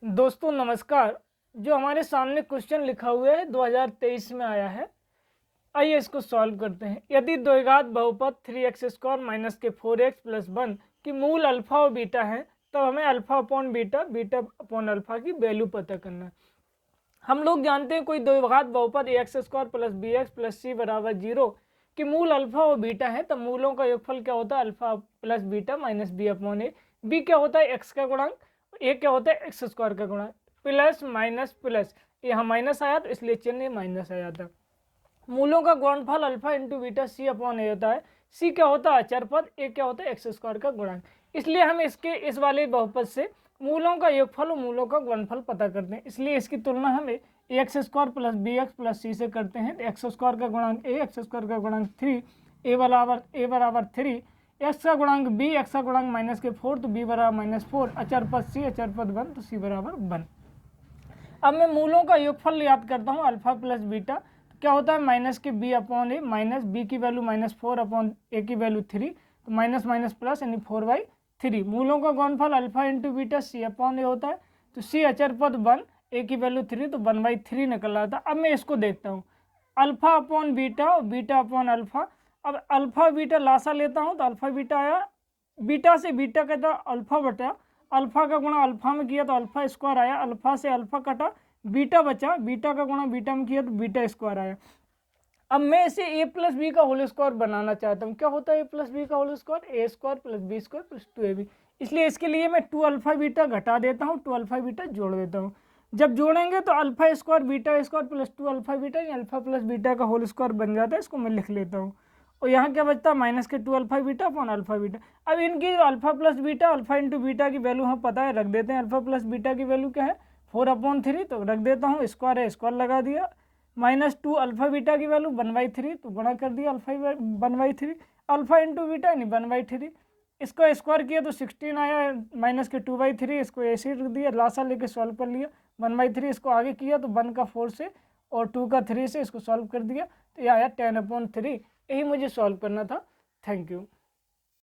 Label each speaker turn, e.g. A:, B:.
A: दोस्तों नमस्कार। जो हमारे सामने क्वेश्चन लिखा हुआ है 2023 में आया है, आइए इसको सॉल्व करते हैं। यदि द्विघात बहुपद 3x² माइनस के 4x प्लस 1 की मूल अल्फा और बीटा है, तब हमें alpha upon beta, beta upon alpha की वैल्यू पता करना है। हम लोग जानते हैं कोई द्विघात बहुपद ax² plus bx plus c बराबर 0 कि मूल अल्फा और बीटा है, तब मूलों का योगफल क्या होता है? Alpha plus beta minus B upon A. B क्या होता है? एक्स का गुणांक। ए क्या होता है? एक्स स्क्वायर का गुणांक। प्लस माइनस प्लस, यहाँ माइनस आया तो इसलिए चिन्ह माइनस आ जाता है। मूलों का गुणनफल अल्फा इंटू बीटा सी अपॉन ए होता है। सी क्या होता है? अचर पद। ए क्या होता है? एक्स स्क्वायर का गुणांक। इसलिए हम इसके इस वाले बहुपद से मूलों का योगफल और मूलों का गुणनफल पता करते हैं। इसलिए इसकी तुलना हमें ax² प्लस bx प्लस सी से करते हैं। एक्स स्क्वायर का गुणांक ए, एक्स स्क्वायर का गुणांक 3, ए बराबर 3, एक्स का गुणांक बी, एक्स का गुणांक माइनस के 4 तो बी बराबर -4, अचर पद सी, अचर पद 1 तो सी बराबर 1। अब मैं मूलों का योगफल याद करता हूँ। अल्फा प्लस बीटा तो क्या होता है? माइनस के बी अपॉन ए, माइनस बी की वैल्यू -4 अपॉन ए की वैल्यू 3, तो माइनस माइनस प्लस यानी 4/3। मूलों का गुणनफल अल्फा इंटू बीटा सी अपॉन ए होता है, तो सी अचर पद 1, ए की वैल्यू 3 तो 1/3 निकल रहा था। अब मैं इसको देखता हूँ, अल्फा अपॉन बीटा और बीटा अपॉन अल्फा। अब अल्फा बीटा लासा लेता हूँ तो अल्फा बीटा आया, बीटा से बीटा कटा अल्फा बटा, अल्फा का गुणा अल्फा में किया तो अल्फा स्क्वायर आया, अल्फा से अल्फा कटा, बीटा बचा, बीटा का गुणा बीटा में किया तो बीटा स्क्वायर आया। अब मैं इसे ए प्लस बी का होल स्क्वायर बनाना चाहता हूँ। क्या होता है ए प्लस बी का whole square? A square plus B square plus 2ab। इसलिए इसके लिए मैं 2 अल्फा बीटा घटा देता हूँ, 2 अल्फा बीटा जोड़ देता हूँ। जब जोड़ेंगे तो alpha square beta square plus 2 alpha beta, alpha plus beta का होल स्क्वायर बन जाता है। इसको मैं लिख लेता हूँ। और यहाँ क्या बचता है? माइनस के 2 alpha beta upon alpha beta. अब इनकी alpha plus beta, alpha into beta की वैल्यू हमें पता है, रख देते हैं। अल्फा प्लस बीटा की वैल्यू क्या है? 4/3, तो रख देता हूँ। स्क्वायर है, स्क्वायर लगा दिया। -2 अल्फा बीटा की वैल्यू 1/3, तो गुणा कर दिया अल्फा 1/3, अल्फा इंटू बीटा यानी 1/3। इसको स्क्वायर किया तो 16 आया, माइनस के 2/3, इसको ऐसे रख दिया, लासा लेके सॉल्व कर लिया। 1/3 इसको आगे किया तो 1 का 4 से और 2 का 3 से इसको सॉल्व कर दिया, तो यह आया 10/3। यही मुझे सॉल्व करना था। Thank you.